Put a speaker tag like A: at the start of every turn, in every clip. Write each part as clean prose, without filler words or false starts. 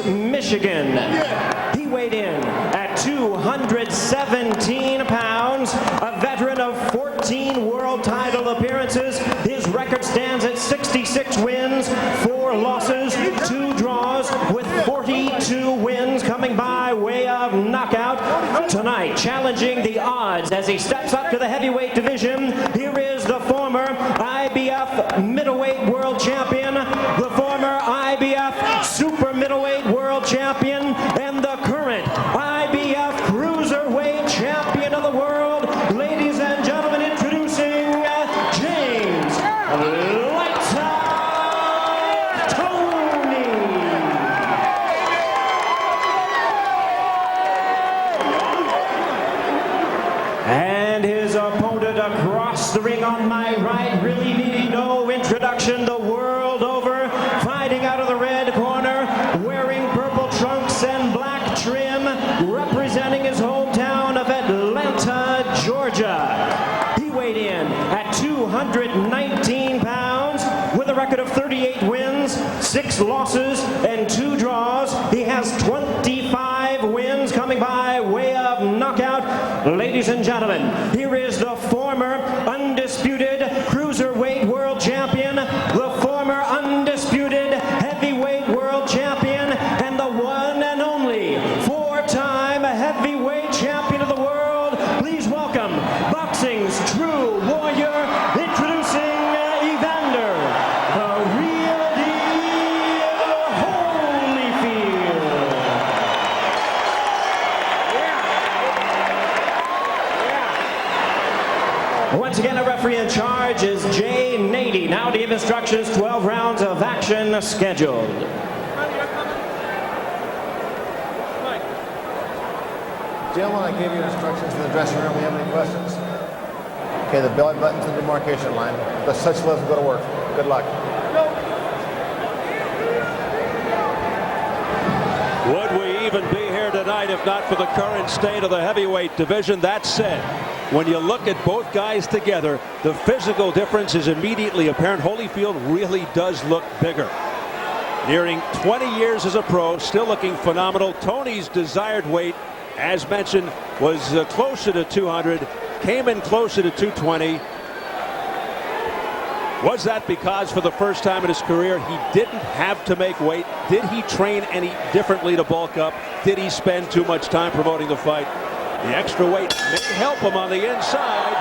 A: Michigan. He weighed in at 217 pounds, a veteran of 14 world title appearances. His record stands at 66 wins, 4 losses, 2 draws, with 42 wins coming by way of knockout. Tonight, challenging the odds as he steps up to the heavyweight division, here is the former IBF middleweight world champion, the former IBF super middleweight world champion, and the current IBF cruiserweight champion of the world. Ladies and gentlemen, introducing James "Lights Out" Toney. And his opponent across the ring on my right, really needing no introduction the world over, fighting out of the red corner, wearing purple trunks and black trim, representing his hometown of Atlanta, Georgia. He weighed in at 219 pounds with a record of 38 wins, 6 losses, and 2 draws. He has 25 wins coming by way of knockout. Ladies and gentlemen, here is the former undisputed cruiserweight world champion, the former undisputed heavyweight world champion, and the one and only 4-time heavyweight champion of the world. Please welcome boxing's true warrior, introducing Evander, the real deal, Holyfield. Once again, a referee in charge is Jay Nady. Now to give instructions, 12 rounds of action scheduled.
B: Gentlemen, I gave you instructions in the dressing room. Do you have any questions? Okay, the belly button's the demarcation line. The such levels go to work. Good luck.
C: Would we even be here tonight if not for the current state of the heavyweight division? That said, when you look at both guys together, the physical difference is immediately apparent. Holyfield really does look bigger. Nearing 20 years as a pro, still looking phenomenal. Toney's desired weight, as mentioned, was closer to 200, came in closer to 220. Was that because for the first time in his career he didn't have to make weight? Did he train any differently to bulk up? Did he spend too much time promoting the fight? The extra weight may help him on the inside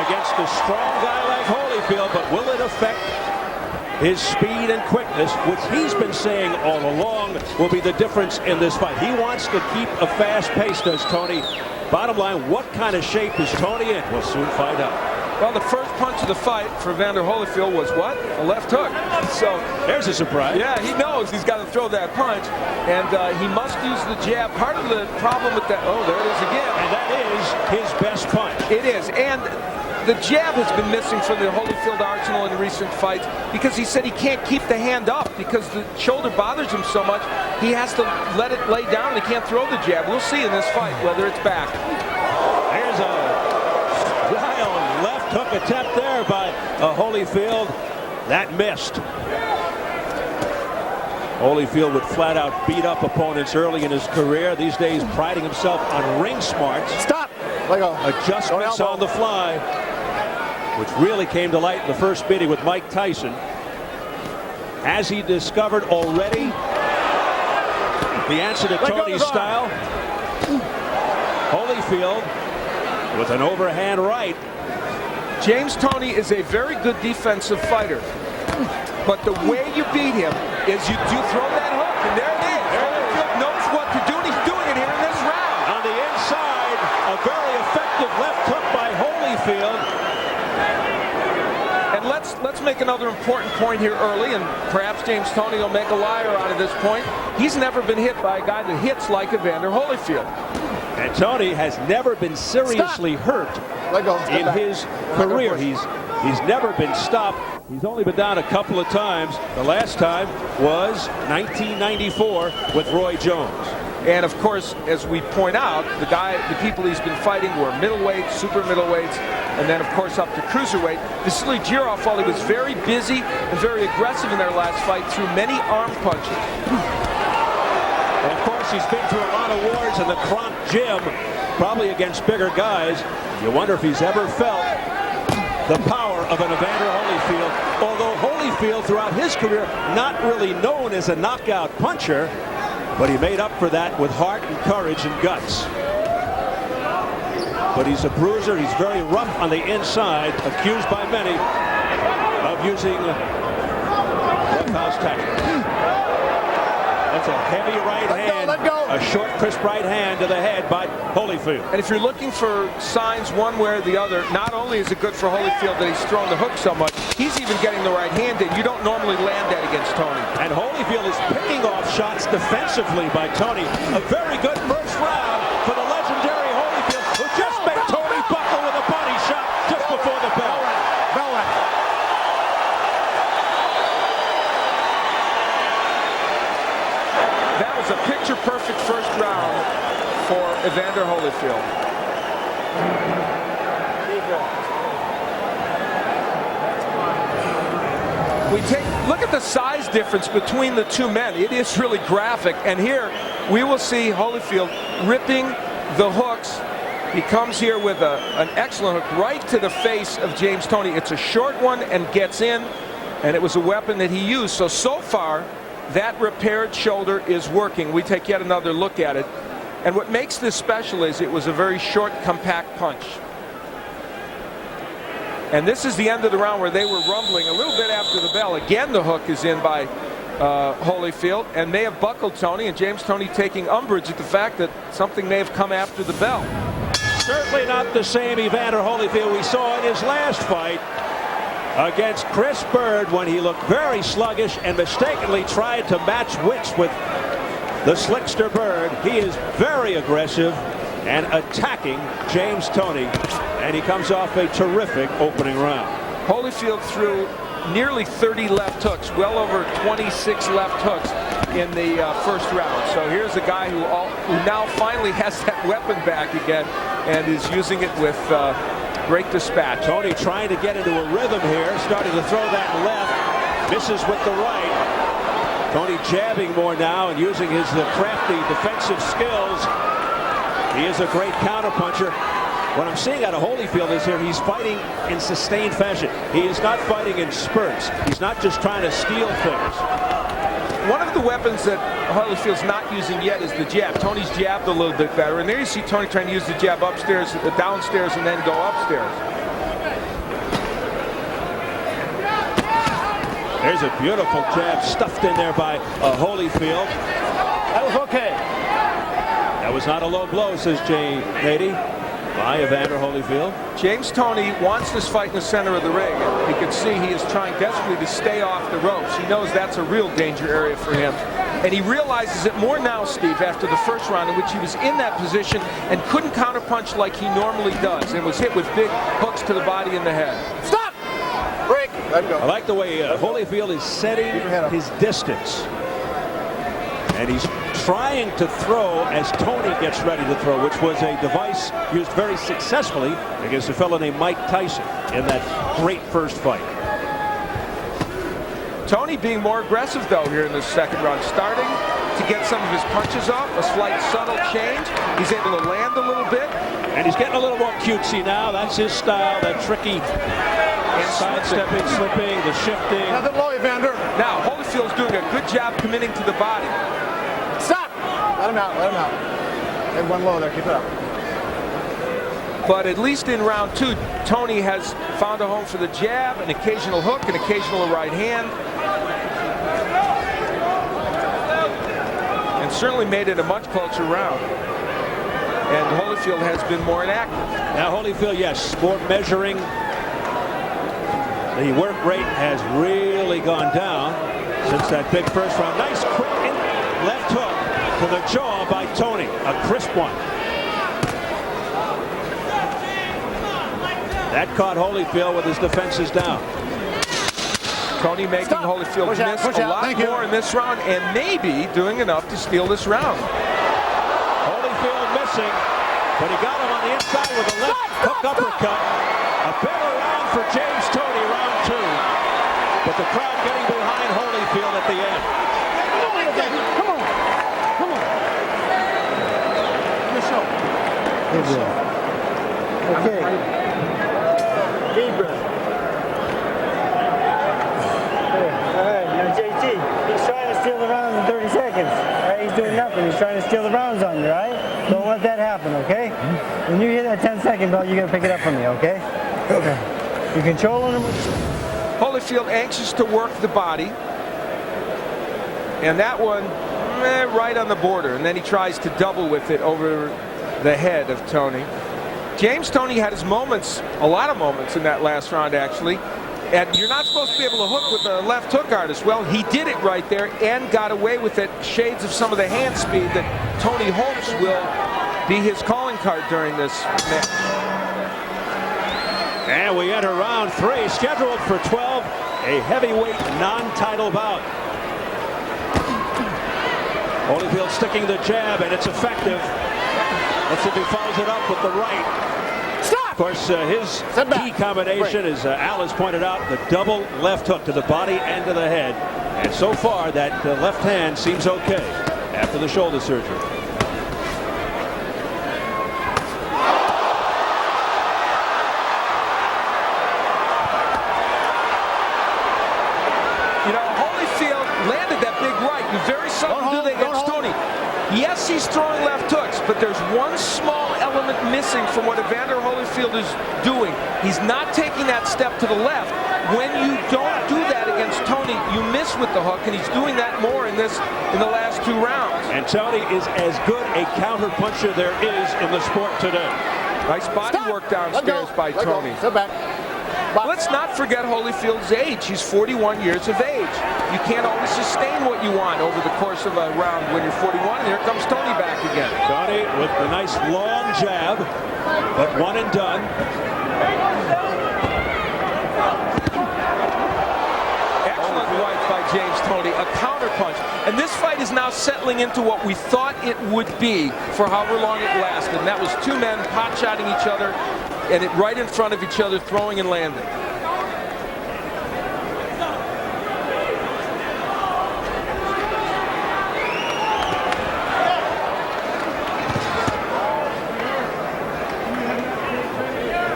C: against a strong guy like Holyfield, but will it affect his speed and quickness, which he's been saying all along will be the difference in this fight? He wants to keep a fast pace, does Toney. Bottom line, what kind of shape is Toney in? We'll soon find out.
D: Well, the first punch of the fight for Evander Holyfield was what? A left hook. So
C: there's a surprise.
D: Yeah, he knows he's got to throw that punch, and he must use the jab. Part of the problem with that, oh, there it is again.
C: And that is his best punch.
D: It is, and the jab has been missing from the Holyfield arsenal in recent fights because he said he can't keep the hand up because the shoulder bothers him so much. He has to let it lay down. He can't throw the jab. We'll see in this fight whether it's back.
C: There's a wild left hook attempt there by Holyfield. That missed. Holyfield would flat out beat up opponents early in his career. These days priding himself on ring smarts.
B: Stop! Let go.
C: Adjustments on the fly, which really came to light in the first meeting with Mike Tyson. Has he discovered already the answer to Toney's style? Holyfield with an overhand right.
D: James Toney is a very good defensive fighter, but the way you beat him is you do throw that hook, and there it is. Holyfield knows what to do, and he's doing it here in this round.
C: On the inside, a very effective left hook by Holyfield.
D: And let's make another important point here early, and perhaps James Toney will make a liar out of this point. He's never been hit by a guy that hits like Evander Holyfield.
C: And Toney has never been seriously hurt in his career. He's never been stopped. He's only been down a couple of times. The last time was 1994 with Roy Jones.
D: And of course, as we point out, the people he's been fighting were middleweights, super middleweights, and then of course up to cruiserweight. Vasily Girov, while he was very busy and very aggressive in their last fight, threw many arm punches.
C: course, he's been through a lot of wars in the Kronk gym, probably against bigger guys. You wonder if he's ever felt the power of an Evander Holyfield. Although Holyfield, throughout his career, not really known as a knockout puncher, but he made up for that with heart and courage and guts. But he's a bruiser. He's very rough on the inside, accused by many of using roughouse tactics. That's a heavy right hand,
B: let go.
C: a short, crisp right hand to the head by Holyfield.
D: And if you're looking for signs one way or the other, not only is it good for Holyfield that he's throwing the hook so much, he's even getting the right hand in. You don't normally land that against Toney.
C: And Holyfield is picking off shots defensively by Toney. A very good first round for the legendary Holyfield, who just made Toney buckle with a body shot just before the bell.
D: That was a picture-perfect first round for Evander Holyfield. Look at the size difference between the two men. It is really graphic. And here we will see Holyfield ripping the hooks. He comes here with an excellent hook right to the face of James Toney. It's a short one and gets in, and it was a weapon that he used. So far, that repaired shoulder is working. We take yet another look at it. And what makes this special is it was a very short, compact punch. And this is the end of the round where they were rumbling a little bit after the bell. Again, the hook is in by Holyfield, and may have buckled Toney, and James Toney taking umbrage at the fact that something may have come after the bell.
C: Certainly not the same Evander Holyfield we saw in his last fight against Chris Bird, when he looked very sluggish and mistakenly tried to match wits with the slickster Bird. He is very aggressive and attacking James Toney, and he comes off a terrific opening round.
D: Holyfield threw nearly 30 left hooks, well over 26 left hooks in the first round. So here's a guy who now finally has that weapon back again and is using it with great dispatch.
C: Toney trying to get into a rhythm here, starting to throw that left, misses with the right. Toney jabbing more now and using his crafty defensive skills. He is a great counterpuncher. What I'm seeing out of Holyfield is here he's fighting in sustained fashion. He is not fighting in spurts. He's not just trying to steal things.
D: One of the weapons that Holyfield's not using yet is the jab. Toney's jabbed a little bit better, and there you see Toney trying to use the jab upstairs, downstairs, and then go upstairs.
C: There's a beautiful jab stuffed in there by Holyfield.
B: That was okay.
C: That was not a low blow, says Jay Nady, by Evander Holyfield.
D: James Toney wants this fight in the center of the ring. You can see he is trying desperately to stay off the ropes. He knows that's a real danger area for him. And he realizes it more now, Steve, after the first round, in which he was in that position and couldn't counterpunch like he normally does, and was hit with big hooks to the body and the head.
B: Stop! Break! Let go.
C: I like the way Holyfield is setting his distance. And he's trying to throw as Toney gets ready to throw, which was a device used very successfully against a fellow named Mike Tyson in that great first fight.
D: Toney being more aggressive, though, here in the second round, starting to get some of his punches off, a slight subtle change. He's able to land a little bit.
C: And he's getting a little more cutesy now. That's his style, that tricky sidestepping, slipping, the shifting.
B: Nothing low, Evander.
D: Now, Holyfield's doing a good job committing to the body.
B: Stop! Let him out, let him out. Had one low there, keep it up.
D: But at least in round two, Toney has found a home for the jab, an occasional hook, an occasional right hand. And certainly made it a much closer round. And Holyfield has been more inactive.
C: Now Holyfield, yes, more measuring. The work rate has really gone down since that big first round. Nice quick left hook to the jaw by Toney, a crisp one. That caught Holyfield with his defenses down.
D: Toney making Holyfield miss a lot more in this round, and maybe doing enough to steal this round.
C: Holyfield missing, but he got him on the inside with a left hook uppercut. A better round for James Toney, round two. But the crowd getting behind Holyfield at the end.
B: Come on. Come on.
E: Good deal. Okay. Deep breath. All right, now JT, he's trying to steal the round in 30 seconds. All right, he's doing nothing. He's trying to steal the rounds on you, all right? Don't let that happen, okay? When you hit that 10-second bell, you got to pick it up from me, okay? Okay. You're controlling him.
D: Holyfield anxious to work the body. And that one, right on the border. And then he tries to double with it over the head of Toney. James Toney had his moments, a lot of moments in that last round, actually. And you're not supposed to be able to hook with a left hook artist. Well, he did it right there and got away with it. Shades of some of the hand speed that Toney hopes will be his calling card during this match.
C: And we enter round 3, scheduled for 12, a heavyweight non-title bout. Holyfield sticking the jab, and it's effective. Let's see if he follows it up with the right. Stop! Of course, his key combination, as Al has pointed out, the double left hook to the body and to the head. And so far, that left hand seems okay after the shoulder surgery.
D: You know, Holyfield landed that big right. You very seldom do that against Toney. Yes, he's throwing left hooks, but there's one small element missing from what Evander Holyfield is doing. He's not taking that step to the left. When you don't do that against Toney, you miss with the hook, and he's doing that more in the last 2 rounds. And
C: Toney is as good a counter puncher there is in the sport today.
D: Nice body work downstairs by Toney.
B: Sit back.
D: Let's not forget Holyfield's age. He's 41 years of age. You can't always sustain what you want over the course of a round when you're 41. And here comes Toney back again.
C: Toney with the nice long jab, but one and done.
D: Excellent right by James Toney, a counter punch. And this fight is now settling into what we thought it would be for however long it lasted. And that was 2 men pot-shotting each other, and it right in front of each other, throwing and landing.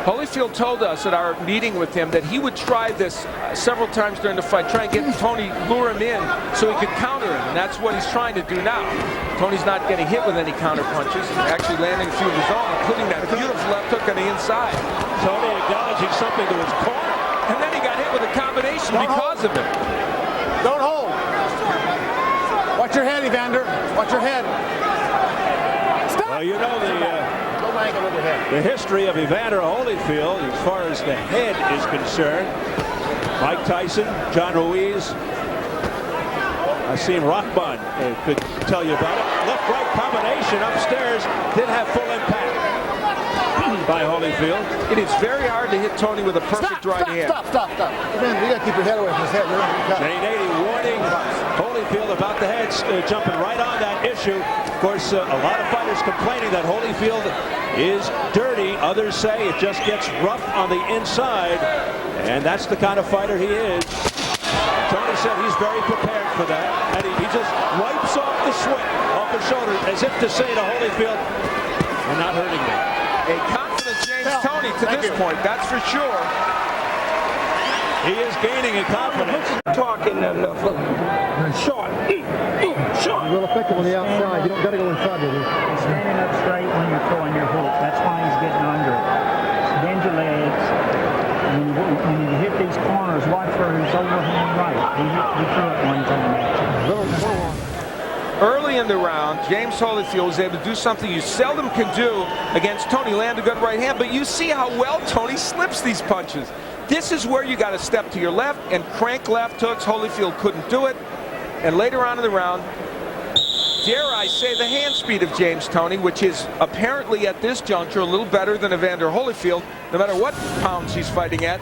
D: Holyfield told us at our meeting with him that he would try this several times during the fight, try and get Toney, lure him in so he could counter him, and that's what he's trying to do now. Toney's not getting hit with any counter punches, actually landing a few of his own, including that beautiful left hook on the inside.
C: Toney acknowledging something to his corner.
D: And then he got hit with a combination because of it.
B: Don't hold. Watch your head, Evander. Watch your head. Stop.
C: Well, you know
B: The
C: history of Evander Holyfield as far as the head is concerned. Mike Tyson, John Ruiz, Asim Rahman could tell you about it. Left-right combination upstairs did have full impact by Holyfield.
D: It is very hard to hit Toney with a perfect right hand.
B: Stop. Man, you got to keep your head away from his head.
C: Shane 80 warning Holyfield about the head, jumping right on that issue. Of course, a lot of fighters complaining that Holyfield is dirty. Others say it just gets rough on the inside, and that's the kind of fighter he is. Toney said he's very prepared for that, and he just wipes off the sweat off his shoulder as if to say to Holyfield, "You're not hurting me."
D: A confident James Toney to this point, that's for sure.
C: He is gaining in confidence.
E: Talking short. Short.
B: Real effective on the outside. You don't got to go inside with it.
E: Standing up straight when you're throwing your hook. That's why he's getting under it. Bend your legs. And when you hit these corners, watch for his overhand right. He threw it one time.
D: Early in the round, James Holyfield was able to do something you seldom can do against Toney, land a good right hand, but you see how well Toney slips these punches. This is where you got to step to your left and crank left hooks. Holyfield couldn't do it. And later on in the round, dare I say, the hand speed of James Toney, which is apparently at this juncture a little better than Evander Holyfield, no matter what pounds he's fighting at.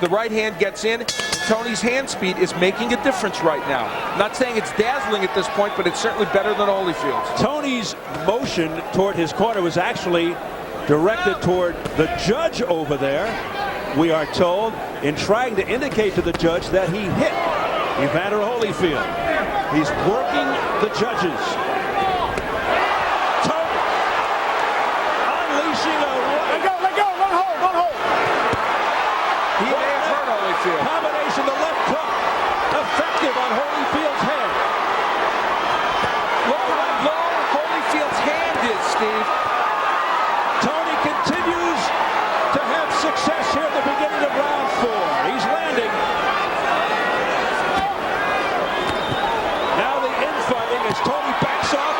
D: The right hand gets in. Toney's hand speed is making a difference right now. Not saying it's dazzling at this point, but it's certainly better than Holyfield's.
C: Tony's motion toward his corner was actually directed toward the judge over there, we are told, in trying to indicate to the judge that he hit Evander Holyfield. He's working the judges. Toney
D: Holyfield.
C: Combination, the left hook, effective on Holyfield's head.
D: Look how low Holyfield's hand is, Steve.
C: Toney continues to have success here at the beginning of round 4. He's landing. Now the infighting as Toney backs off,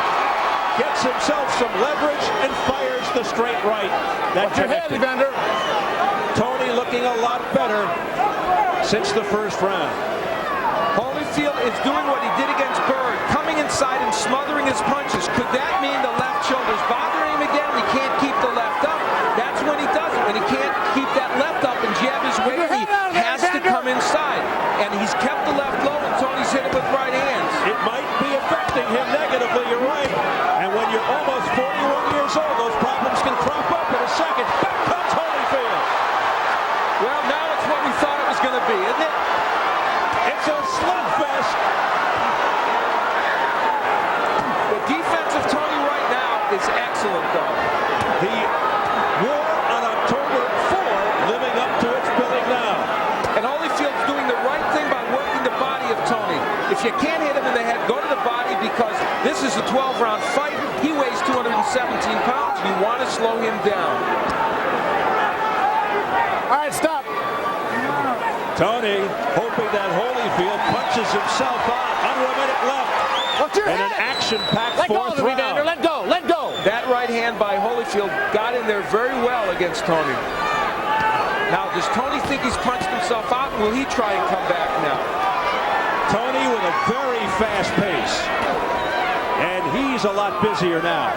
C: gets himself some leverage, and fires the straight right. That
B: Watch your head,
C: connected.
B: Evander.
C: Toney looking a lot better since the first round.
D: Holyfield is doing what he did against Bird, coming inside and smothering his punches. Could that mean the left shoulder's bothering him again? He can't keep the left up. That's when he does it. When he can't keep that left up and jab his weight, he has to come inside. And he's kept the left low, and Toney's hit it with right hands.
C: It might be affecting him negatively, you're right. And when you're almost 41 years old, those problems can crop up in a second. Back comes Holyfield.
D: Well, now it's what we thought it was going to be, isn't it?
C: It's a slugfest.
D: The defense of Toney right now is excellent, though.
C: The war on October 4 living up to its billing now.
D: And Holyfield's doing the right thing by working the body of Toney. If you can't hit him in the head, go to the body, because this is a 12-round fight. He weighs 217 pounds. You want to slow him down.
B: All right, stop.
C: Toney hoping that Holyfield punches himself out. Under a minute left.
B: Watch your
C: And
B: head.
C: an action-packed
B: Let go
C: fourth
B: of him, Evander.
C: round.
B: Let go. Let go.
D: That right hand by Holyfield got in there very well against Toney. Now, does Toney think he's punched himself out? Will he try and come back now?
C: Toney with a very fast pace. And he's a lot busier now.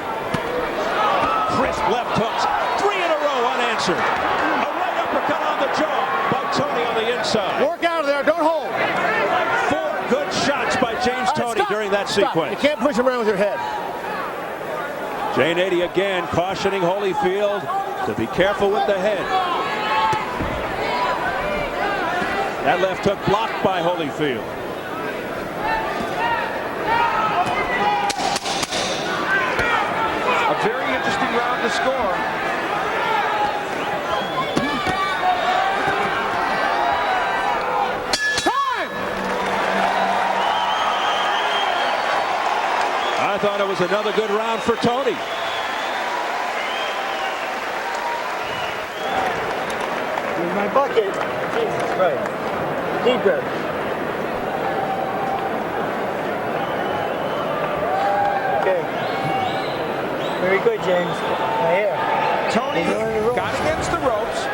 C: Crisp left hooks. 3 in a row unanswered. A right uppercut on the jaw by Toney on the inside.
B: Work out of there. Don't hold.
C: 4 good shots by James
B: All right,
C: Toney
B: stop.
C: during that
B: Stop.
C: sequence.
B: You can't push him around with your head.
C: Jay Nady again cautioning Holyfield to be careful with the head. That left hook blocked by Holyfield.
D: A very interesting round to score.
B: Time!
C: I thought it was another good round for Toney.
E: Here's my bucket. Jesus Christ. Deeper. Okay. Very good, James. Right here.
D: Toney
E: He's on the ropes.
D: got against the ropes,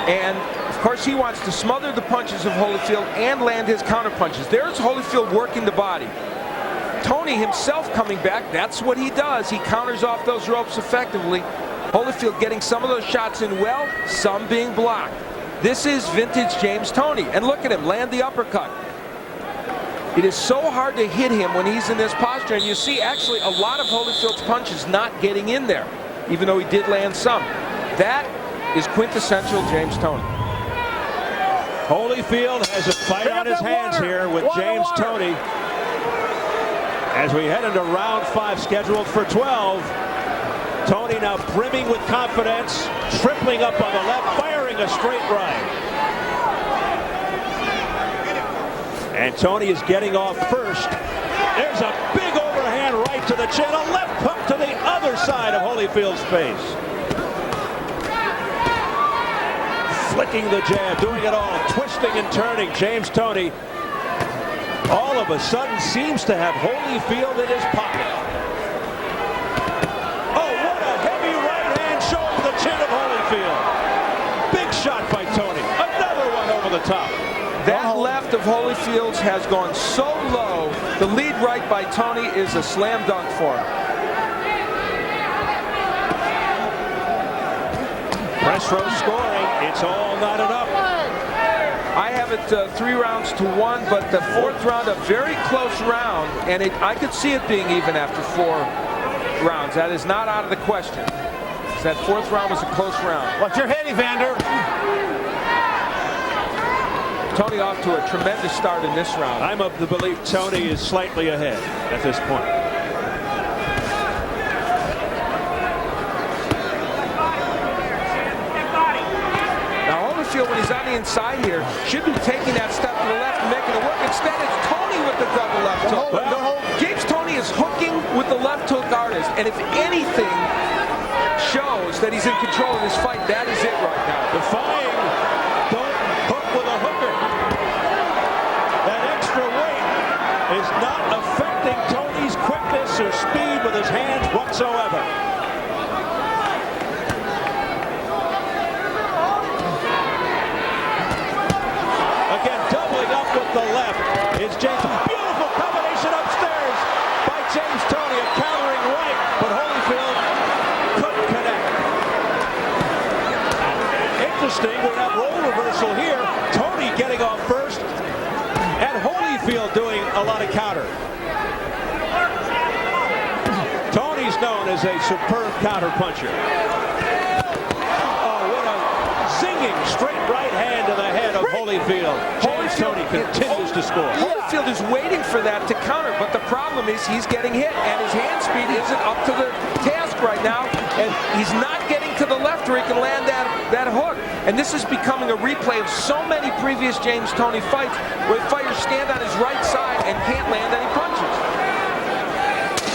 D: and of course he wants to smother the punches of Holyfield and land his counter punches. There's Holyfield working the body. Toney himself coming back, that's what he does. He counters off those ropes effectively. Holyfield getting some of those shots in well, some being blocked. This is vintage James Toney. And look at him land the uppercut. It is so hard to hit him when he's in this posture, and you see actually a lot of Holyfield's punches not getting in there, even though he did land some. That is quintessential James Toney.
C: Holyfield has a fight on his hands here with James Toney. As we head into round 5 scheduled for 12. Toney now brimming with confidence, tripling up on the left, firing a straight right. And Toney is getting off first. There's a big overhand right to the chin, a left hook to the other side of Holyfield's face. Flicking the jab, doing it all, twisting and turning. James Toney all of a sudden seems to have Holyfield in his pocket. Oh, what a heavy right hand showing the chin of Holyfield. Big shot by Toney. Another one over the top.
D: That left of Holyfield's has gone so low. The lead right by Toney is a slam dunk for him.
C: Press row scoring. It's all not enough.
D: I have it 3 rounds to 1, but the 4th round, a very close round, and I could see it being even after 4 rounds. That is not out of the question. That 4th round was a close round.
B: Watch your head, Evander.
D: Toney off to a tremendous start in this round.
C: I'm of the belief Toney is slightly ahead at this point.
D: Holyfield, when he's on the inside here, should be taking that step to the left and making it work. Instead, it's Toney with the double left hook. James Toney is hooking with the left hook artist, and if anything shows that he's in control of this fight, that is it right now.
C: Defying, don't hook with a hooker. That extra weight is not affecting Toney's quickness or speed with his hands whatsoever. Again, doubling up with the left is James. Beautiful combination upstairs by James Toney, a countering right, but Holyfield couldn't connect. Interesting, we have role reversal here. Toney getting off first, and Holyfield doing a lot of counter. Toney's known as a superb counter puncher. Oh, what a zinging straight right hand to the head of Holyfield. James Toney continues to score.
D: Holyfield is waiting for that to counter, but the problem is he's getting hit, and his hand speed isn't up to the task right now, and he's not getting to the left where he can land that hook. And this is becoming a replay of so many previous James Toney fights where fighters stand on his right side and can't land any punches.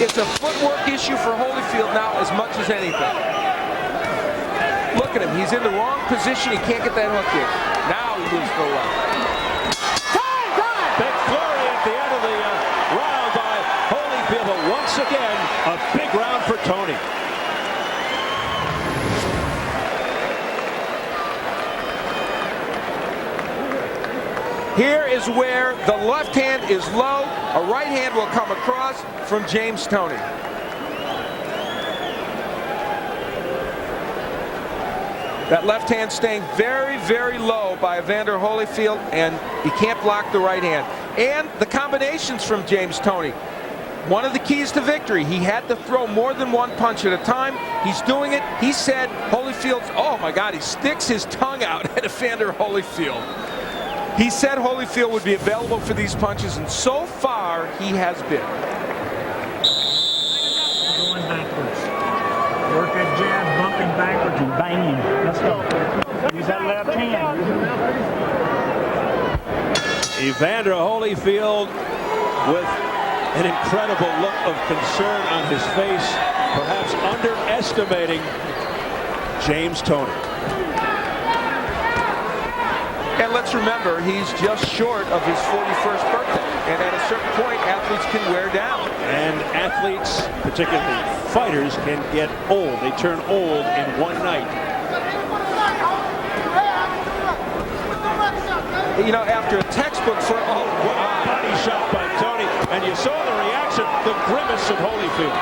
D: It's a footwork issue for Holyfield now as much as anything. Look at him. He's in the wrong position. He can't get that hook in. Now he moves to the left.
C: Big flurry at the end of the round by Holyfield, but once again, a big round for Toney.
D: Here is where the left hand is low. A right hand will come across from James Toney. That left hand staying very, very low by Evander Holyfield, and he can't block the right hand. And the combinations from James Toney. One of the keys to victory, he had to throw more than one punch at a time. He's doing it. He said Holyfield's, oh my God, he sticks his tongue out at Evander Holyfield. He said Holyfield would be available for these punches, and so far he has been.
F: Going backwards. Work that jab, bumping backwards and banging. Let's go. Use that left hand.
C: Evander Holyfield with an incredible look of concern on his face, perhaps underestimating James Toney.
D: And let's remember, he's just short of his 41st birthday. And at a certain point, athletes can wear down.
C: And athletes, particularly fighters, can get old. They turn old in one night.
D: You know, after a textbook for, oh,
C: What a body shot by Toney. And you saw the reaction, the grimace of Holyfield.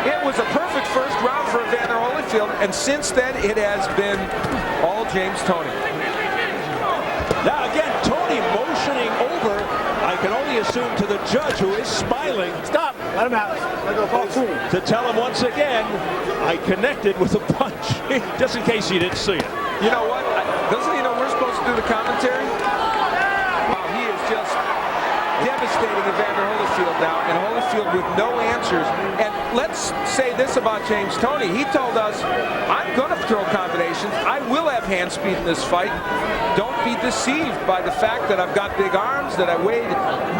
D: it was a perfect first round for Evander Holyfield. And since then, it has been all James Toney.
C: Now again, Toney motioning over, I can only assume to the judge, who is smiling.
B: Stop. Let him out. Let go, folks.
C: To tell him once again, I connected with a punch, just in case he didn't see it.
D: You know what? Doesn't he know we're supposed to do the commentary? Wow, he is just devastating Evander Holyfield now, and Holyfield with no answers. And let's say this about James Toney. He told us, I'm going to throw combinations. I will have hand speed in this fight. Don't be deceived by the fact that I've got big arms, that I weighed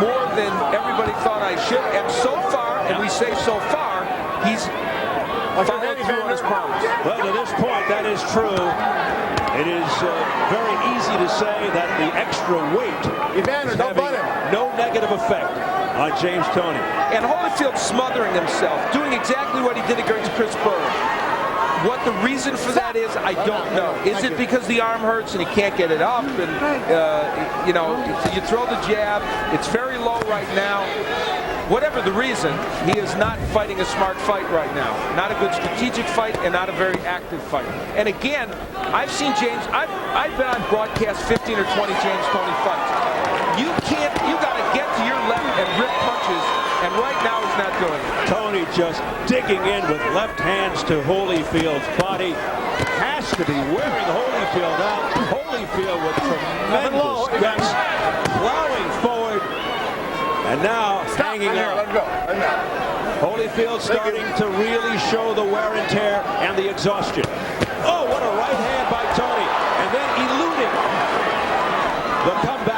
D: more than everybody thought I should. And so far, and we say so far, he's followed through on his promise.
C: Well, to this point, that is true. It is very easy to say that the extra weight
B: Evander,
C: is
B: don't
C: having
B: butt him.
C: no negative effect on James Toney.
D: And Holyfield smothering himself, doing exactly what he did against Chris Berg. What the reason for that is, I don't know. Is it because the arm hurts and he can't get it up? And, you know, you throw the jab. It's very low right now. Whatever the reason, he is not fighting a smart fight right now. Not a good strategic fight and not a very active fight. And again, I've seen James, I've been on broadcast 15 or 20 James Toney fights. You got to get to your left and rip punches, and right now he's not doing it.
C: Toney just digging in with left hands to Holyfield's body. Has to be wearing Holyfield out. Holyfield with tremendous guts, plowing forward, and now hanging
B: Let
C: on.
B: him go. Let him out.
C: Holyfield starting to really show the wear and tear and the exhaustion. Oh, what a right hand by Toney, and then eluding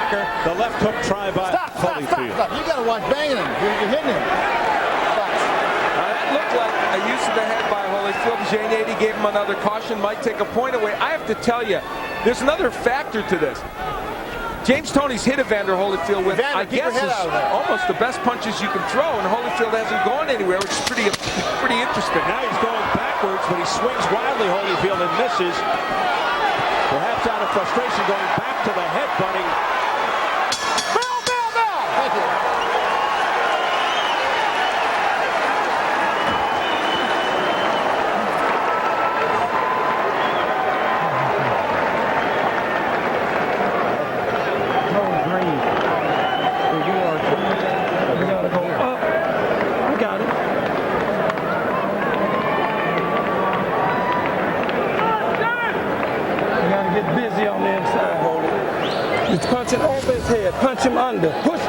C: marker. The left hook try by Holyfield.
B: Stop. You got to watch banging him. You're hitting him.
D: That looked like a use of the head by Holyfield. J80 gave him another caution, might take a point away. I have to tell you, there's another factor to this. James Toney's hit Evander Holyfield with, I guess, is almost the best punches you can throw, and Holyfield hasn't gone anywhere, which is pretty interesting.
C: Now he's going backwards, but he swings wildly, Holyfield, and misses. Perhaps out of frustration, going back to the headbutting.
B: Bell! Thank you.
E: Punch it over his head. Punch him under. Push.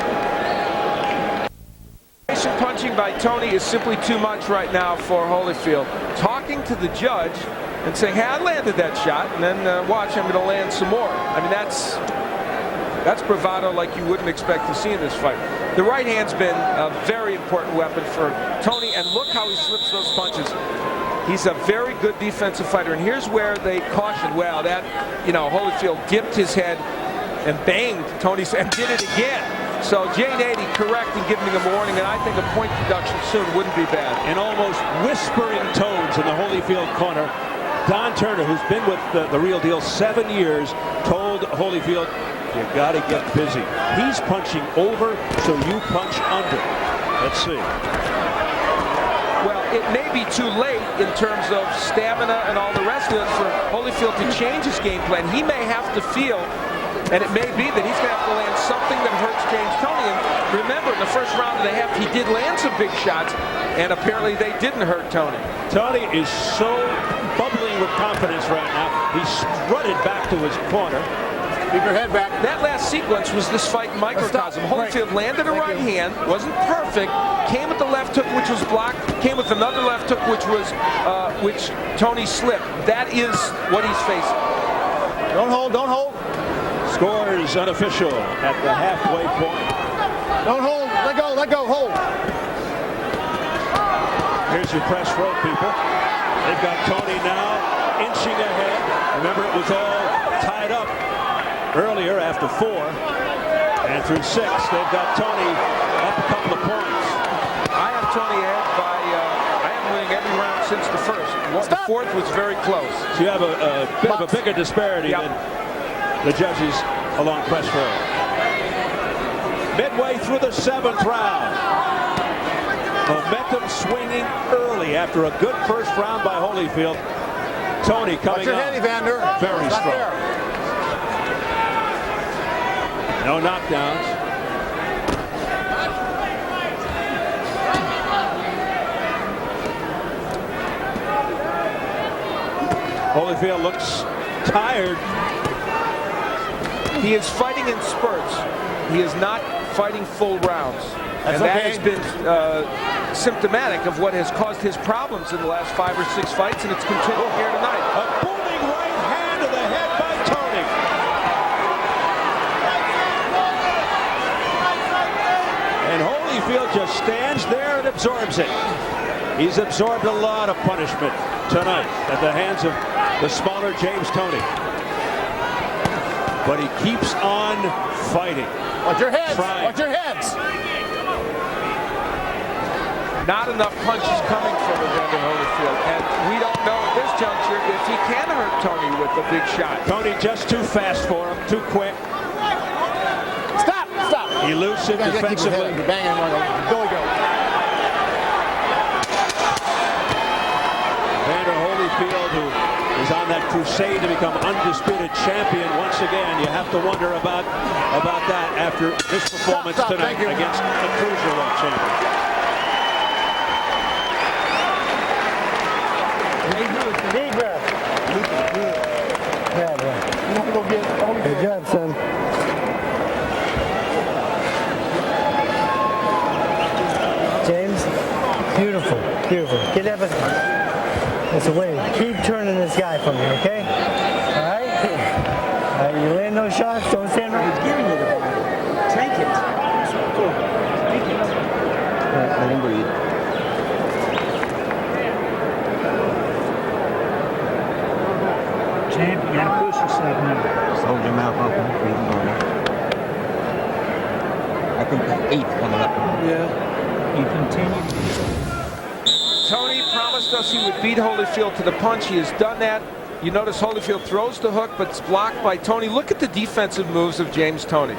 D: Punching by Toney is simply too much right now for Holyfield. Talking to the judge and saying, hey, I landed that shot, and then watch, I'm going to land some more. I mean, that's bravado like you wouldn't expect to see in this fight. The right hand's been a very important weapon for Toney, and look how he slips those punches. He's a very good defensive fighter, and here's where they cautioned, well, that, Holyfield dipped his head and banged Toney's and did it again. So J80 correct in giving him a warning, and I think a point deduction soon wouldn't be bad.
C: And almost whispering tones in the Holyfield corner. Don Turner, who's been with the real deal 7 years, told Holyfield, you got to get busy. He's punching over, so you punch under. Let's see.
D: Well, it may be too late in terms of stamina and all the rest of it for Holyfield to change his game plan. He may have to feel, and it may be that he's going to have to land something that hurts James Toney. And remember, in the first round and a half, he did land some big shots, and apparently they didn't hurt Toney.
C: Toney is so bubbling with confidence right now. He strutted back to his corner.
B: Keep your head back.
D: That last sequence was this fight in microcosm. Holyfield landed a right hand, wasn't perfect, came with the left hook, which was blocked, came with another left hook, which Toney slipped. That is what he's facing.
B: Don't hold.
C: Score is unofficial at the halfway point.
B: Don't hold. Let go. Hold.
C: Here's your press row, people. They've got Toney now inching ahead. Remember, it was all tied up earlier after 4. And through 6, they've got Toney up a couple of points.
D: I have Toney ahead by, I am winning every round since the first. The fourth was very close.
C: So you have a bit of a bigger disparity than the judges along press row. Midway through the 7th round. Momentum swinging early after a good first round by Holyfield. Toney coming
B: Watch your
C: up
B: head, Evander.
C: very
B: Not
C: strong.
B: there.
C: No knockdowns. Holyfield looks tired.
D: He is fighting in spurts. He is not fighting full rounds. And that has been symptomatic of what has caused his problems in the last 5 or 6 fights, and it's continuing here tonight.
C: A booming right hand to the head by Toney. And Holyfield just stands there and absorbs it. He's absorbed a lot of punishment tonight at the hands of the smaller James Toney. But he keeps on fighting.
B: Watch your heads.
C: Trying.
B: Watch your heads.
D: Not enough punches coming from Evander Holyfield, and we don't know at this juncture if he can hurt Toney with a big shot.
C: Toney just too fast for him, too quick.
B: Stop.
C: Elusive defensively.
B: Banging one. Go.
C: Evander Holyfield, who is on that crusade to become undisputed champion once again. You have to wonder about that after this performance tonight against the cruiserweight champion.
E: Deep breath. Good job, son. James, beautiful. Get that. That's a way. Keep turning this guy for me, okay? All right? You land those shots, don't stand right. He's giving you the ball.
G: Let him breathe.
F: Champ, you gotta push yourself now.
G: Just hold your mouth open. Breathe normal. I think the 8th coming up.
F: Yeah. You continue.
D: Tony promised us he would beat Holyfield to the punch. He has done that. You notice Holyfield throws the hook, but it's blocked by Toney. Look at the defensive moves of James Toney.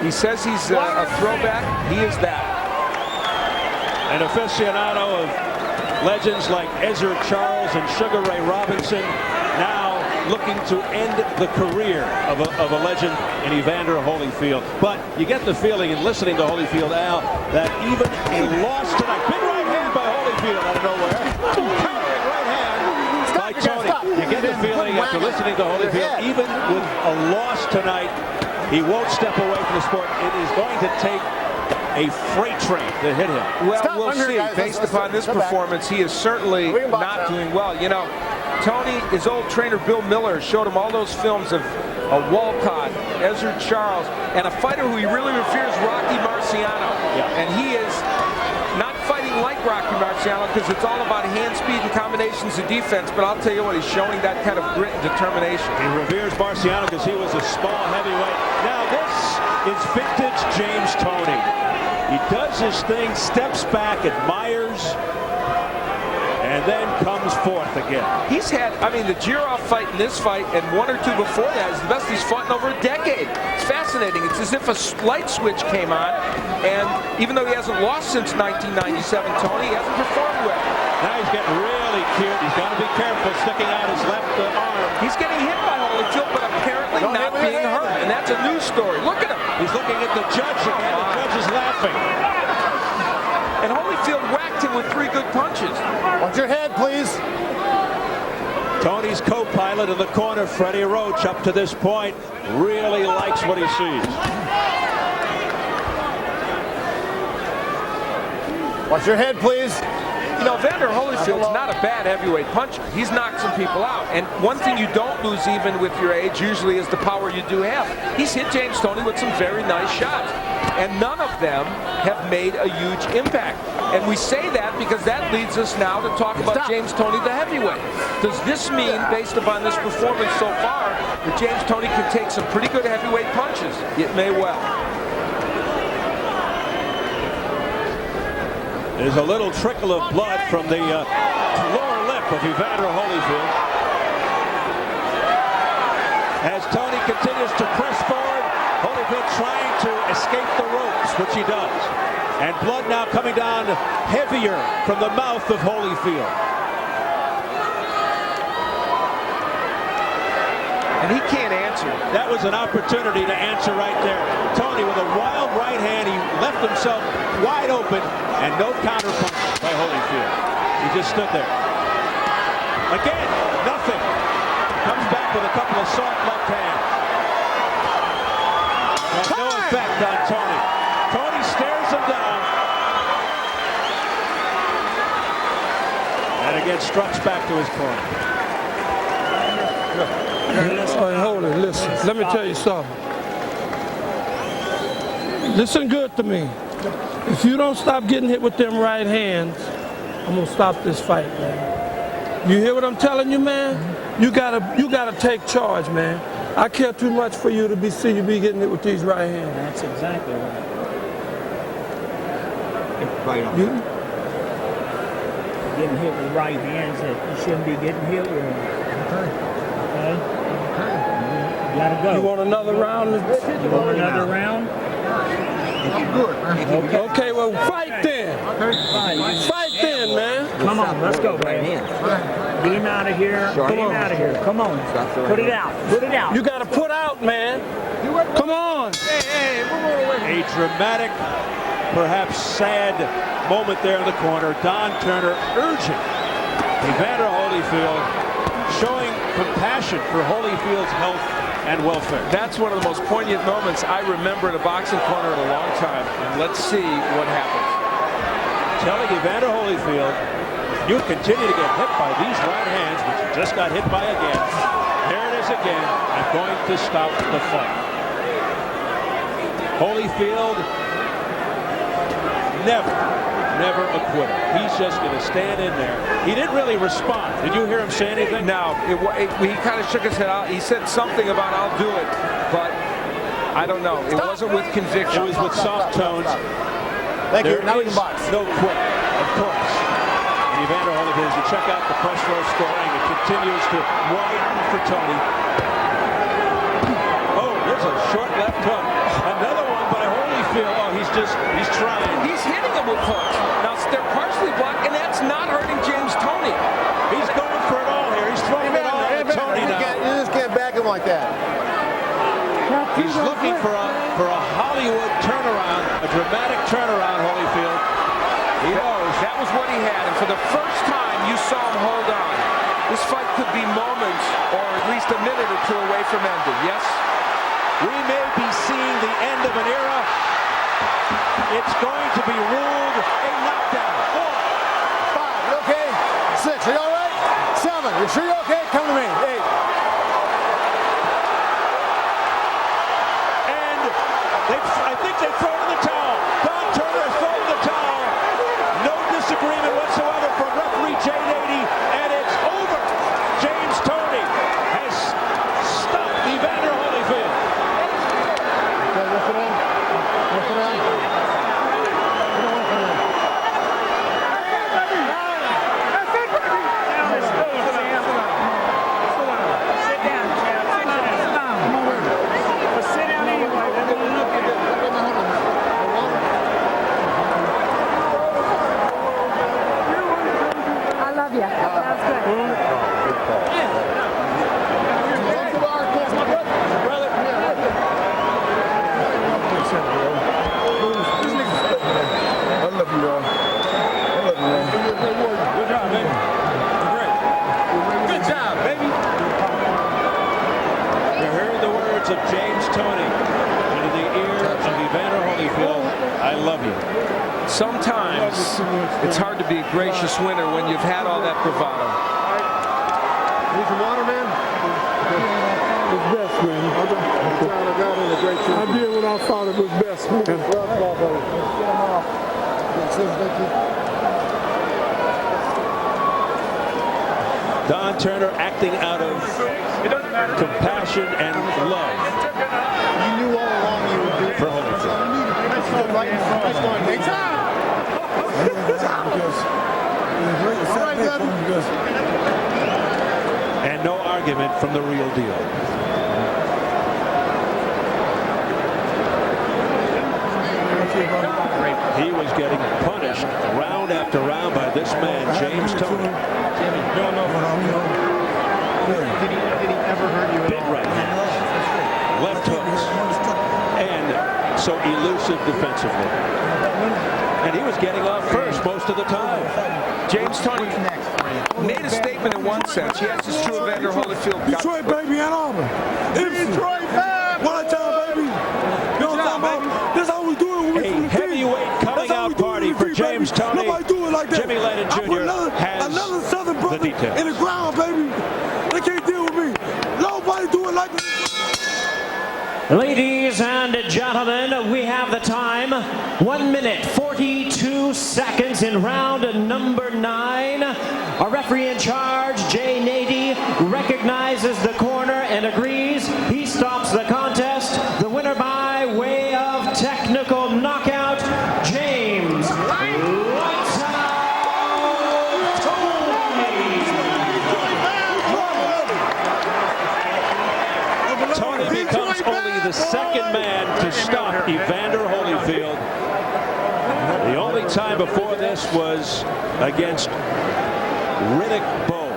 D: He says he's a throwback. He is that.
C: An aficionado of legends like Ezra Charles and Sugar Ray Robinson, now looking to end the career of a legend in Evander Holyfield. But you get the feeling in listening to Holyfield, Al, that even a loss tonight, big right hand by Holyfield out of nowhere, countering right hand by Toney. You get the feeling after listening to Holyfield, even with a loss tonight, he won't step away from the sport. It is going to take a freight train to hit him.
D: Well, we'll see. Based upon this performance, he is certainly not doing well. You know, Toney, his old trainer Bill Miller showed him all those films of Walcott, Ezra Charles, and a fighter who he really reveres, Rocky Marciano.
C: Yeah.
D: And he is not fighting like Rocky Marciano because it's all about hand speed and combinations of defense, but I'll tell you what, he's showing that kind of grit and determination.
C: He reveres Marciano because he was a small heavyweight. Now this is vintage James Toney. He does his thing, steps back, admires, and then comes forth again.
D: He's had, I mean, the Jirov fight and this fight and one or two before that is the best he's fought in over a decade. It's fascinating. It's as if a light switch came on, and even though he hasn't lost since 1997, Toney hasn't performed well.
C: Now he's getting really cute. He's got to be careful sticking out his left arm.
D: He's getting hit by Holyfield, but apparently not being hurt, and that's a news story. Look at him.
C: He's looking at the judge again. The judge is laughing.
D: And Holyfield whacked him with 3 good punches.
B: Watch your head, please.
C: Toney's co-pilot in the corner, Freddie Roach, up to this point, really likes what he sees.
B: Watch your head, please.
D: You know, Evander Holyfield's not a bad heavyweight puncher. He's knocked some people out. And one thing you don't lose even with your age usually is the power you do have. He's hit James Toney with some very nice shots. And none of them have made a huge impact. And we say that because that leads us now to talk about James Toney, the heavyweight. Does this mean, based upon this performance so far, that James Toney can take some pretty good heavyweight punches? It may well.
C: There's a little trickle of blood from the lower lip of Evander Holyfield. As Toney continues to press forward, Holyfield trying to escape the ropes, which he does. And blood now coming down heavier from the mouth of Holyfield.
D: And he can't answer.
C: That was an opportunity to answer right there. Toney with a wild right hand, he left himself wide open, and no counterpunch by Holyfield. He just stood there. Again, nothing. Comes back with a couple of soft left hands. And no effect on Toney. Toney stares him down. And again struts back to his corner.
H: All right, hold it, listen. Let me tell you something. Listen good to me. If you don't stop getting hit with them right hands, I'm gonna stop this fight, man. You hear what I'm telling you, man? You gotta take charge, man. I care too much for you to see you be getting hit with these right hands.
F: That's exactly right.
G: Right on.
F: Getting hit with right hands that you shouldn't be getting hit with. Okay? You gotta go.
H: You want another round?
F: You want another round?
H: Okay, well, fight then. Fight then, man.
F: Come on, let's go, man. Get him out of here. Get him out of here. Come on. Put it out. Put it out.
H: You gotta put out, man. Come on.
C: A dramatic, perhaps sad moment there in the corner. Don Turner urging Evander Holyfield, showing compassion for Holyfield's health and welfare.
D: That's one of the most poignant moments I remember in a boxing corner in a long time. And let's see what happens.
C: Telling Evander Holyfield, you continue to get hit by these right hands, which you just got hit by again. There it is again. I'm going to stop the fight. Holyfield never a quitter. He's just going to stand in there. He didn't really respond. Did you hear him say anything?
D: No. He kind of shook his head out. He said something about "I'll do it," but I don't know. It wasn't with conviction.
C: It was with soft tones.
B: Thank you.
C: There
B: Now we
C: is
B: can box.
C: no quit, of course. And Evander Holyfield, as you check out the press row scoring, it continues to widen for Toney. Oh, there's a short left hook. Another one by Holyfield. Oh, he's trying.
D: He's hitting him with hooks. Now they're partially blocked, and that's not hurting James Toney.
C: He's going for it all here. He's throwing it all at Toney now.
B: You just can't back him like that.
C: He's looking for a Hollywood turnaround, a dramatic turnaround, Holyfield. He knows.
D: That was what he had, and for the first time you saw him hold on. This fight could be moments or at least a minute or two away from ending, yes?
C: We may be seeing the end of an era. It's going to be ruled a knockdown.
B: 4, 5, you okay? 6, are you all right? 7, you sure you're okay? Come to me. 8.
C: And I think they've thrown in the towel. Don Turner has thrown in the towel. No disagreement whatsoever from referee Jay Nady, and it's over. James Toney has stopped Evander Holyfield.
B: Okay, lift it in. Lift it in.
C: Of James Toney into the ear of Evander Holyfield. I love you.
D: Sometimes it's hard to be a gracious winner when you've had all that bravado.
B: Need some water, man?
H: It's best, man. I did what I thought it was best, man.
C: Don Turner acting out of compassion and love.
B: You knew all along you would do it.
C: For Holyfield.
B: Right in front. That's going big time.
C: And no argument from the real deal. He was getting punished round after round by this man, James Toney.
B: Did he ever hurt you at
C: Big
B: all?
C: right hand, left hooks, and so elusive defensively. And he was getting off first most of the time.
D: James Toney made a statement in one sense. Yes, it's true Evander Holyfield got
H: Detroit, baby, Ann Arbor. Detroit, baby. One time, baby. You know what I'm talking about? That's how we do it when we from
C: A
H: the
C: heavyweight coming out party for James Toney.
H: Nobody do it like that.
C: Jimmy Lennon Jr. has
H: another Southern brother
C: the details.
H: in the ground, baby. They can't deal with me. Nobody do it like that.
A: Ladies and gentlemen, we have the time. 1 minute, 42 seconds in round number 9. Our referee in charge, Jay Nady, recognizes the corner and agrees. He stops the contest. The winner by way of technical knockout, James
C: Toney becomes only the second man to stop Evander Holyfield. The only time before this was against Riddick Bowe.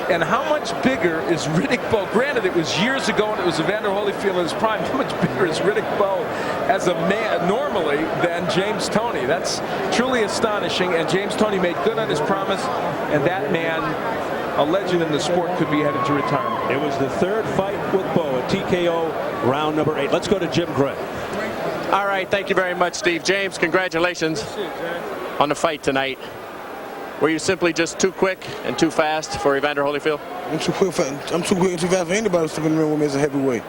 D: And how much bigger is Riddick Bowe? Granted, it was years ago and it was Evander Holyfield in his prime. How much bigger is Riddick Bowe as a man normally than James Toney? That's truly astonishing. And James Toney made good on his promise. And that man, a legend in the sport, could be headed to retirement.
C: It was the third fight with Bowe, a TKO round number 8. Let's go to Jim Gray.
I: All right, thank you very much, Steve. James, congratulations on the fight tonight. Were you simply just too quick and too fast for Evander Holyfield?
J: I'm too quick and too fast for anybody to step in the ring with me as a heavyweight.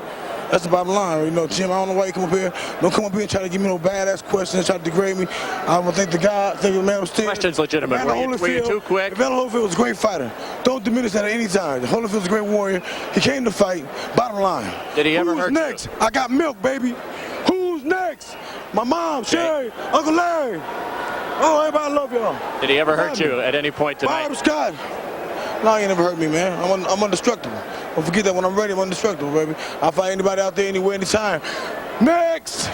J: That's the bottom line. You know, Jim, I don't know why you come up here. Don't come up here and try to give me no badass questions, try to degrade me. I want to thank the guy, thank the man upstairs.
I: Question's legitimate. Were you too quick?
J: Evander Holyfield was a great fighter. Don't diminish that at any time. Holyfield's a great warrior. He came to fight. Bottom line.
I: Did he ever hurt
J: Who's next?
I: you?
J: I got milk, baby. Who's next? My mom, Sherry, Uncle Larry. Oh, everybody love y'all.
I: Did he ever hurt you at any point tonight?
J: Bob Scott. No, he ain't never hurt me, man. I'm indestructible. Don't forget that when I'm ready, I'm indestructible, baby. I'll fight anybody out there anywhere, anytime. Next!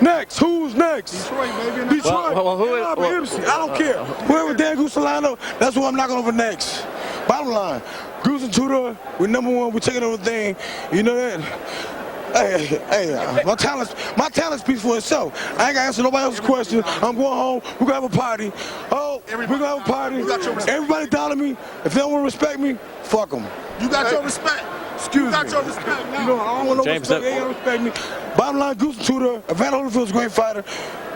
J: Next! Who's next?
B: Detroit, baby.
J: Detroit. MC. I don't care. Whoever Dan Gusalano, that's who I'm knocking over next. Bottom line, Goose and Tudor, we're #1. We're taking over the thing. You know that? Hey, my talent speaks for itself. I ain't gonna answer nobody else's question. I'm going home. We're gonna have a party. Oh, we're gonna have a party. Everybody dollar me. If they don't want to respect me, fuck them.
B: You got your respect.
J: Excuse me.
B: You got your respect now.
J: You know, I don't want no
I: James,
J: respect. They ain't gonna respect me. Bottom line, Goose and Tudor, Evander Holyfield's a great fighter.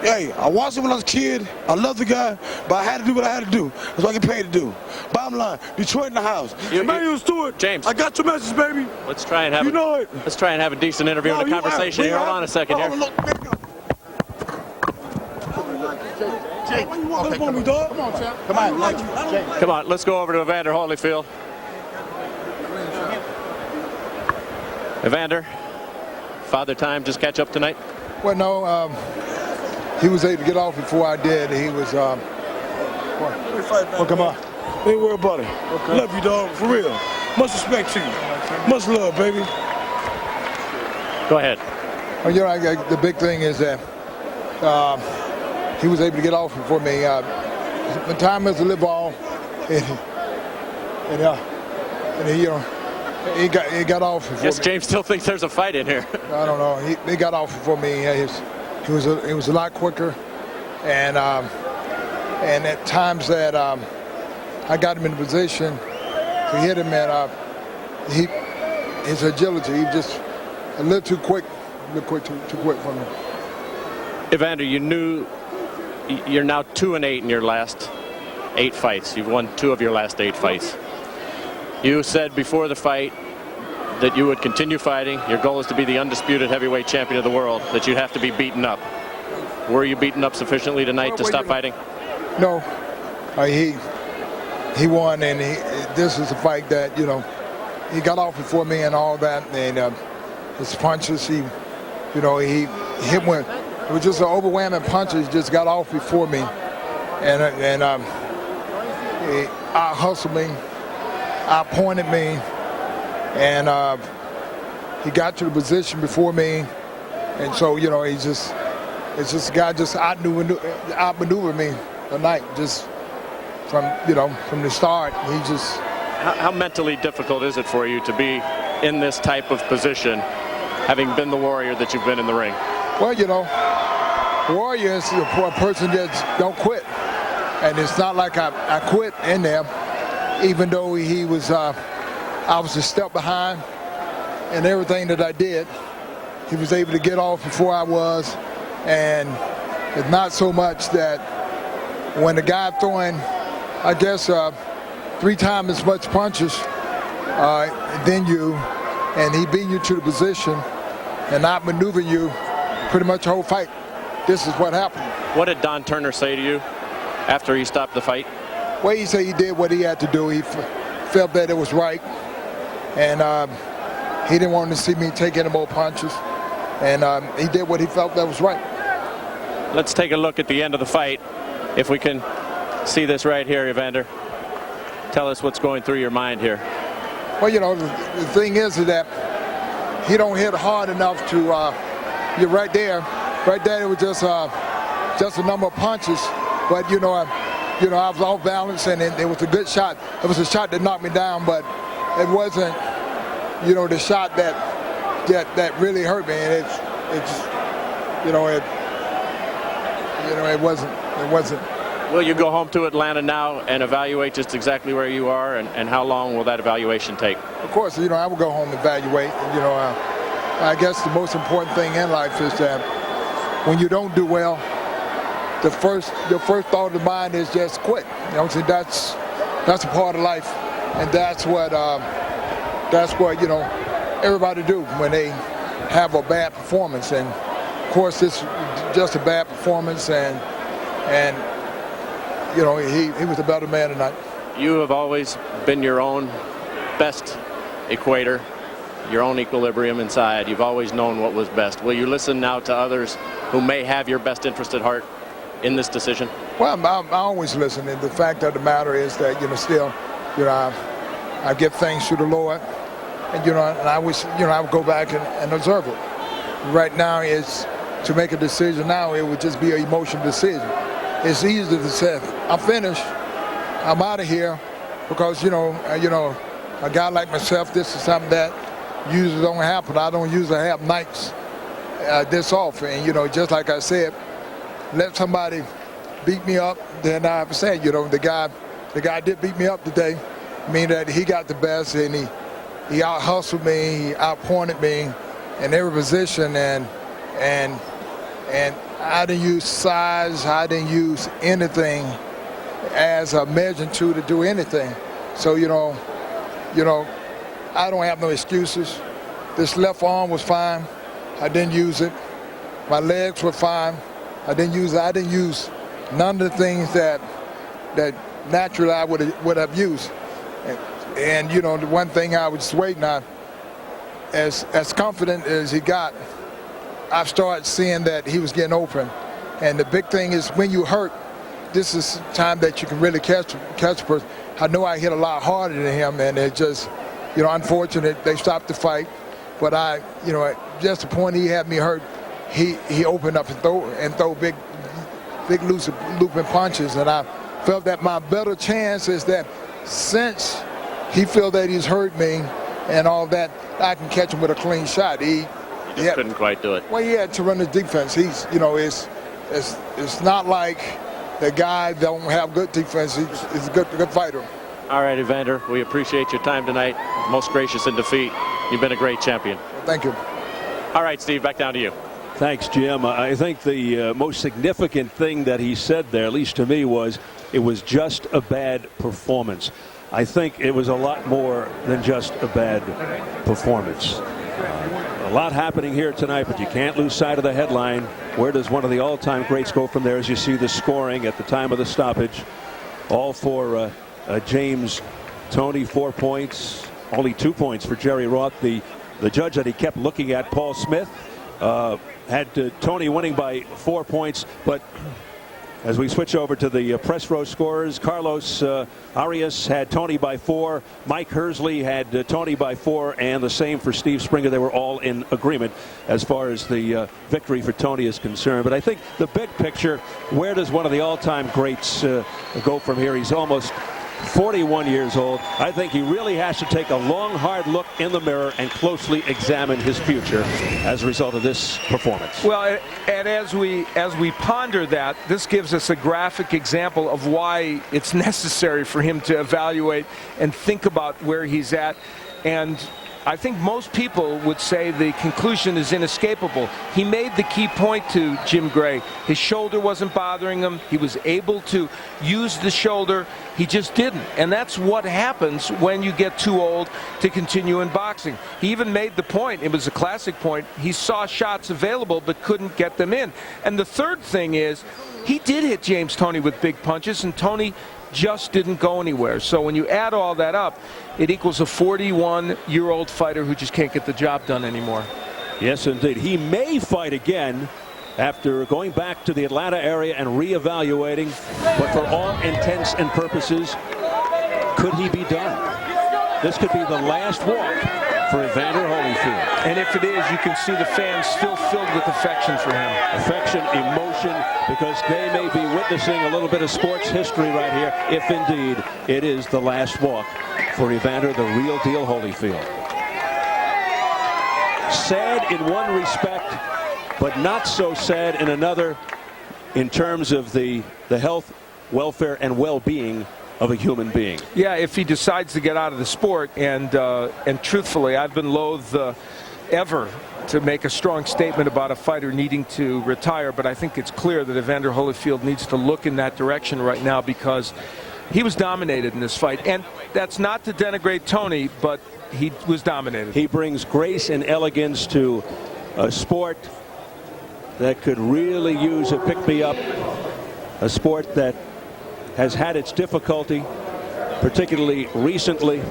J: Hey, I watched him when I was a kid. I love the guy, but I had to do what I had to do. That's what I get paid to do. Bottom line, Detroit in the house. Emmanuel Stewart,
I: James,
J: I got your message, baby.
I: Let's try and have Let's try and have a decent interview and a conversation here. Hold on a second here.
B: Jake,
J: Why you walking up on me, dog?
B: Come on, champ. Come on, Jake.
I: Come on, let's go over to Evander Holyfield. Evander, Father Time just catch up tonight?
K: Well, no, he was able to get off before I did. He was, well, come on.
J: Ain't worry about it. Okay. Love you, dog, for real. Much respect to you. Much love, baby.
I: Go ahead.
K: Well, you know, the big thing is that he was able to get off before me. The time is a live ball, and he, you know, he got off before
I: Yes,
K: me.
I: James still thinks there's a fight in here.
K: I don't know. He got off before me. He was a lot quicker, and at times that I got him in a position to hit him, and his agility, he just a little too quick, too quick for me.
I: Evander, you knew you're now 2-8 in your last 8 fights. You've won 2 of your last 8 fights. You said before the fight that you would continue fighting. Your goal is to be the undisputed heavyweight champion of the world, that you'd have to be beaten up. Were you beaten up sufficiently tonight to stop fighting?
K: No. He won, and this is a fight that, you know, he got off before me and all that, and his punches, he hit one. It was just an overwhelming punches. He just got off before me, and he out-hustled me, out-pointed me, and he got to the position before me, and so, you know, it's just a guy just outmaneuvered me tonight, just from the start. He just.
I: How mentally difficult is it for you to be in this type of position, having been the warrior that you've been in the ring?
K: Well, you know, warrior is a person that don't quit, and it's not like I quit in there, even though he was. I was a step behind in everything that I did. He was able to get off before I was, and it's not so much that when the guy throwing, I guess, 3 times as much punches than you, and he beat you to the position and outmaneuver you pretty much the whole fight. This is what happened.
I: What did Don Turner say to you after he stopped the fight?
K: Well, he said he did what he had to do. He felt that it was right, and he didn't want to see me take any more punches, and he did what he felt that was right.
I: Let's take a look at the end of the fight, if we can see this right here, Evander. Tell us what's going through your mind here.
K: Well, you know, the thing is that he don't hit hard enough to. You're right there. Right there, it was just a number of punches, but you know, I was off balance, and it was a good shot. It was a shot that knocked me down, but it wasn't, you know, the shot that really hurt me, and it wasn't.
I: Will you go home to Atlanta now and evaluate just exactly where you are, and how long will that evaluation take?
K: Of course, you know, I will go home and evaluate. You know, I guess the most important thing in life is that when you don't do well, your first thought of the mind is just quit. You know what I'm saying? That's a part of life, and that's what you know, everybody do when they have a bad performance. And of course, this was just a bad performance, and you know, he was a better man tonight.
I: You have always been your own best equator, your own equilibrium inside. You've always known what was best. Will you listen now to others who may have your best interest at heart in this decision?
K: Well, I always listen. And the fact of the matter is that, you know, still, you know, I give thanks to the Lord, and, you know, and I wish, you know, I would go back and observe it. Right now, is to make a decision now, it would just be an emotional decision. It's easy to say, I'm finished, I'm out of here, because, you know, a guy like myself, this is something that usually don't happen. I don't usually have nights this often. And, you know, just like I said, let somebody beat me up, then I have to say, you know, the guy did beat me up today. I mean that he got the best, and he out-hustled me, he out-pointed me in every position, and I didn't use size, I didn't use anything as a measure to do anything. So, you know, I don't have no excuses. This left arm was fine. I didn't use it. My legs were fine. I didn't use it. I didn't use none of the things that naturally I would have used. And you know, the one thing I was just waiting on, as confident as he got, I've started seeing that he was getting open. And the big thing is when you hurt, this is time that you can really catch a person. I know I hit a lot harder than him, and it just, you know, unfortunate they stopped the fight. But you know, just the point he had me hurt, he opened up and throw big looping punches, and I felt that my better chance is that since he feel that he's hurt me and all that, I can catch him with a clean shot. He
I: couldn't quite do it.
K: Well, he had tremendous defense. He's, you know, it's not like the guy don't have good defense. He's a good fighter.
I: All right, Evander, we appreciate your time tonight. Most gracious in defeat. You've been a great champion.
K: Thank you.
I: All right, Steve, back down to you.
C: Thanks, Jim. I think the most significant thing that he said there, at least to me, was it was just a bad performance. I think it was a lot more than just a bad performance. A lot happening here tonight, but you can't lose sight of the headline. Where does one of the all-time greats go from there? As you see the scoring at the time of the stoppage, all for James Toney, 4 points, only 2 points for Jerry Roth. The judge that he kept looking at, Paul Smith, had Toney winning by 4 points, but as we switch over to the press row scorers, Carlos Arias had Toney by 4. Mike Hersley had Toney by 4, and the same for Steve Springer. They were all in agreement as far as the victory for Toney is concerned. But I think the big picture, where does one of the all-time greats go from here? He's almost 41 years old. I think he really has to take a long, hard look in the mirror and closely examine his future as a result of this performance.
D: Well, and as we ponder that, this gives us a graphic example of why it's necessary for him to evaluate and think about where he's at. And I think most people would say the conclusion is inescapable. He made the key point to Jim Gray. His shoulder wasn't bothering him. He was able to use the shoulder. He just didn't. And that's what happens when you get too old to continue in boxing. He even made the point, it was a classic point, he saw shots available but couldn't get them in. And the third thing is, he did hit James Toney with big punches, and Toney just didn't go anywhere. So when you add all that up, it equals a 41-year-old fighter who just can't get the job done anymore.
C: Yes, indeed. He may fight again after going back to the Atlanta area and reevaluating, but for all intents and purposes, could he be done? This could be the last walk for Evander Holyfield.
D: And if it is, you can see the fans still filled with affection for him.
C: Affection, emotion, because they may be witnessing a little bit of sports history right here, if indeed it is the last walk for Evander, the real deal Holyfield. Sad in one respect, but not so sad in another, in terms of the health, welfare, and well-being of a human being.
D: Yeah, if he decides to get out of the sport, and truthfully, I've been loath ever to make a strong statement about a fighter needing to retire, but I think it's clear that Evander Holyfield needs to look in that direction right now, because he was dominated in this fight. And that's not to denigrate Toney, but he was dominated.
C: He brings grace and elegance to a sport that could really use a pick-me-up, a sport that has had its difficulty, particularly recently,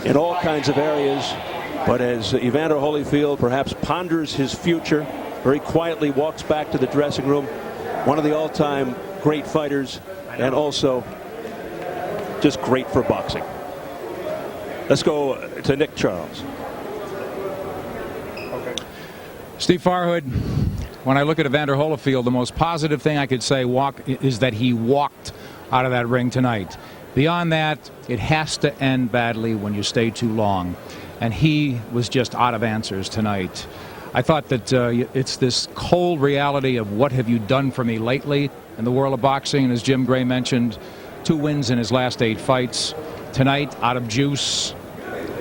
C: in all kinds of areas. But as Evander Holyfield perhaps ponders his future, very quietly walks back to the dressing room, one of the all-time great fighters, and also just great for boxing. Let's go to Nick Charles.
L: Steve Farhood, when I look at Evander Holyfield, the most positive thing I could say is that he walked out of that ring tonight. Beyond that, it has to end badly when you stay too long. And he was just out of answers tonight. I thought that it's this cold reality of what have you done for me lately in the world of boxing. And as Jim Gray mentioned, 2 wins in his last 8 fights. Tonight, out of juice,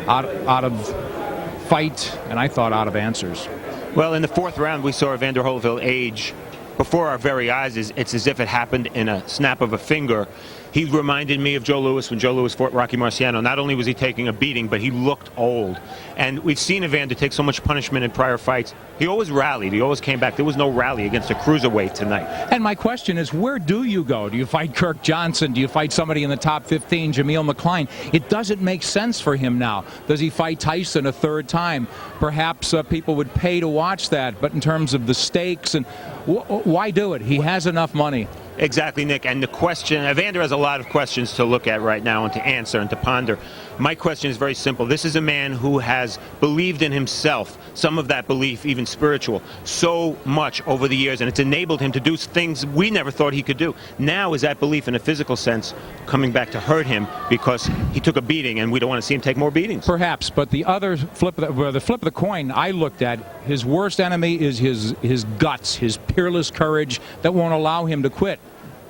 L: out of fight, and I thought out of answers.
G: Well, in the 4th round, we saw Evander Holyfield age before our very eyes. It's as if it happened in a snap of a finger. He reminded me of Joe Louis when Joe Louis fought Rocky Marciano. Not only was he taking a beating, but he looked old. And we've seen Evander take so much punishment in prior fights. He always rallied. He always came back. There was no rally against a cruiserweight tonight.
L: And my question is, where do you go? Do you fight Kirk Johnson? Do you fight somebody in the top 15, Jameel McCline? It doesn't make sense for him now. Does he fight Tyson a 3rd time? Perhaps people would pay to watch that. But in terms of the stakes, and why do it? He has enough money.
G: Exactly, Nick. And the question, Evander has a lot of questions to look at right now and to answer and to ponder. My question is very simple. This is a man who has believed in himself, some of that belief even spiritual, so much over the years, and it's enabled him to do things we never thought he could do. Now is that belief in a physical sense coming back to hurt him because he took a beating, and we don't want to see him take more beatings.
L: Perhaps, but the other flip of the coin I looked at, his worst enemy is his guts, his peerless courage that won't allow him to quit.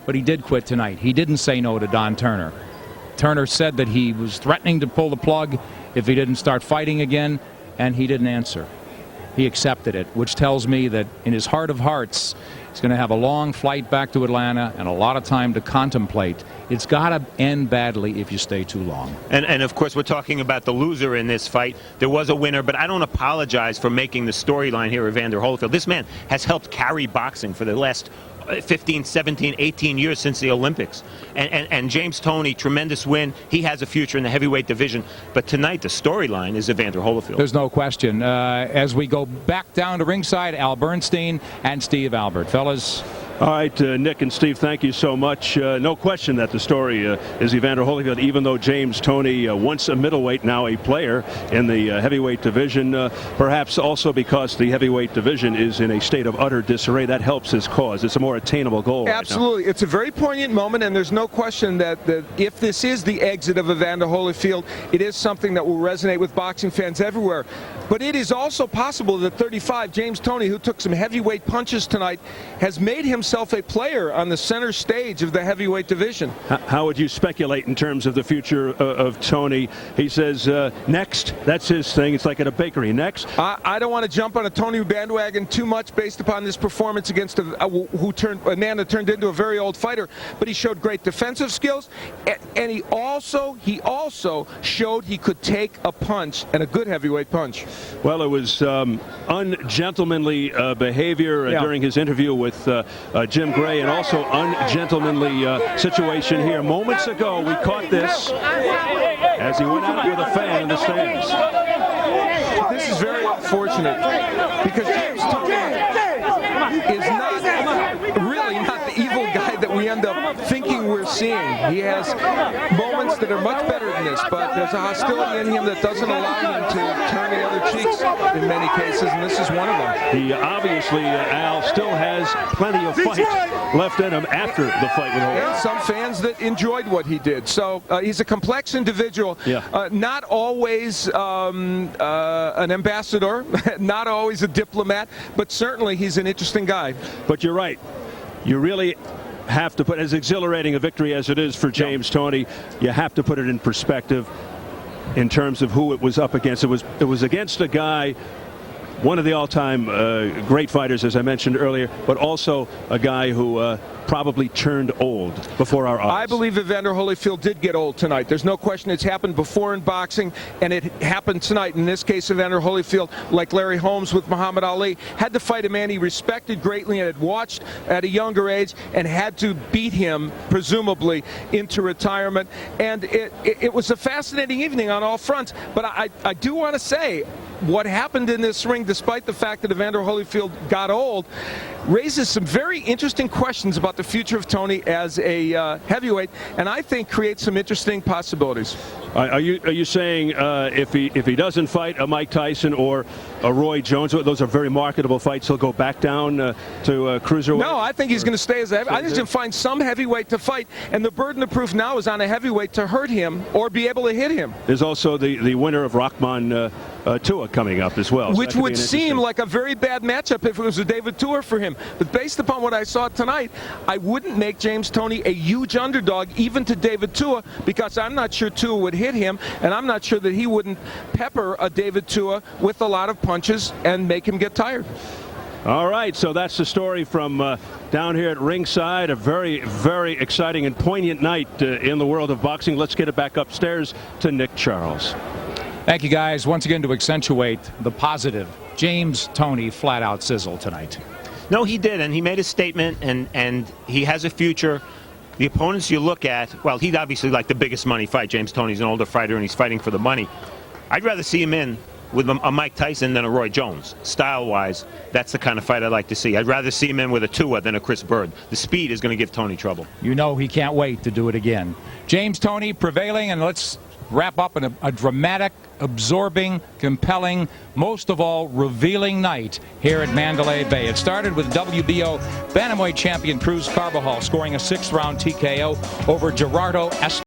L: But he did quit tonight. He didn't say no to Don Turner. Turner said that he was threatening to pull the plug if he didn't start fighting again, and he didn't answer. He accepted it, which tells me that in his heart of hearts, he's going to have a long flight back to Atlanta and a lot of time to contemplate. It's got to end badly if you stay too long.
G: And of course, we're talking about the loser in this fight. There was a winner, but I don't apologize for making the storyline here of Evander Holyfield. This man has helped carry boxing for the last 15, 17, 18 years since the Olympics. And James Toney, tremendous win. He has a future in the heavyweight division. But tonight, the storyline is Evander Holyfield.
L: There's no question. As we go back down to ringside, Al Bernstein and Steve Albert. Fellas.
C: All right, Nick and Steve, thank you so much. No question that the story is Evander Holyfield, even though James Toney, once a middleweight, now a player in the heavyweight division, perhaps also because the heavyweight division is in a state of utter disarray. That helps his cause. It's a more attainable goal.
D: Absolutely.
C: Right now.
D: It's a very poignant moment, and there's no question that if this is the exit of Evander Holyfield, it is something that will resonate with boxing fans everywhere. But it is also possible that 35, James Toney, who took some heavyweight punches tonight, has made himself a player on the center stage of the heavyweight division.
C: How would you speculate in terms of the future of Toney? He says, next, that's his thing. It's like at a bakery. Next?
D: I don't want to jump on a Toney bandwagon too much based upon this performance against a man that turned into a very old fighter, but he showed great defensive skills, and he also showed he could take a punch, and a good heavyweight punch.
C: Well, it was ungentlemanly behavior during his interview with Jim Gray, and also ungentlemanly situation here. Moments ago, we caught this as he went out with a fan in the stands.
D: This is very unfortunate because James Toney is really not the evil guy that we end up thinking we're seeing. He has moments that are much better than this, but there's a hostility in him that doesn't allow him to turn the other cheeks in many cases, and this is one of them.
C: He obviously, Al, still has plenty of fight left in him after the fight with Holyfield.
D: And some fans that enjoyed what he did. So he's a complex individual, not always an ambassador, not always a diplomat, but certainly he's an interesting guy.
C: But you're right. You really have to put, as exhilarating a victory as it is for James Toney, you have to put it in perspective in terms of who it was up against. It was against a guy one of the all-time great fighters, as I mentioned earlier, but also a guy who probably turned old before our eyes.
D: I believe Evander Holyfield did get old tonight. There's no question. It's happened before in boxing, and it happened tonight. In this case, Evander Holyfield, like Larry Holmes with Muhammad Ali, had to fight a man he respected greatly and had watched at a younger age, and had to beat him, presumably, into retirement. And it was a fascinating evening on all fronts. But I do want to say, what happened in this ring, despite the fact that Evander Holyfield got old, raises some very interesting questions about the future of Toney as a heavyweight, and I think creates some interesting possibilities.
C: Are you saying if he doesn't fight a Mike Tyson or a Roy Jones, those are very marketable fights, he'll go back down to cruiserweight?
D: No, I think he's going to stay as a heavyweight. I think he's going to find some heavyweight to fight, and the burden of proof now is on a heavyweight to hurt him or be able to hit him.
C: There's also the winner of Rahman Tua coming up as well.
D: Which would seem like a very bad matchup if it was a David Tua for him. But based upon what I saw tonight, I wouldn't make James Toney a huge underdog even to David Tua, because I'm not sure Tua would hit him, and I'm not sure that he wouldn't pepper a David Tua with a lot of punches and make him get tired.
C: All right, so that's the story from down here at ringside. A very, very exciting and poignant night in the world of boxing. Let's get it back upstairs to Nick Charles.
L: Thank you, guys. Once again, to accentuate the positive, James Toney flat out sizzled tonight.
G: No, he did, and he made a statement, and he has a future. The opponents you look at, well, he'd obviously like the biggest money fight. James Toney's an older fighter, and he's fighting for the money. I'd rather see him in with a Mike Tyson than a Roy Jones. Style-wise, that's the kind of fight I'd like to see. I'd rather see him in with a Tua than a Chris Bird. The speed is going to give Toney trouble.
L: You know he can't wait to do it again. James Toney prevailing, and let's wrap up in a dramatic, absorbing, compelling, most of all, revealing night here at Mandalay Bay. It started with WBO bantamweight champion Cruz Carbajal scoring a 6th-round TKO over Gerardo Escobar.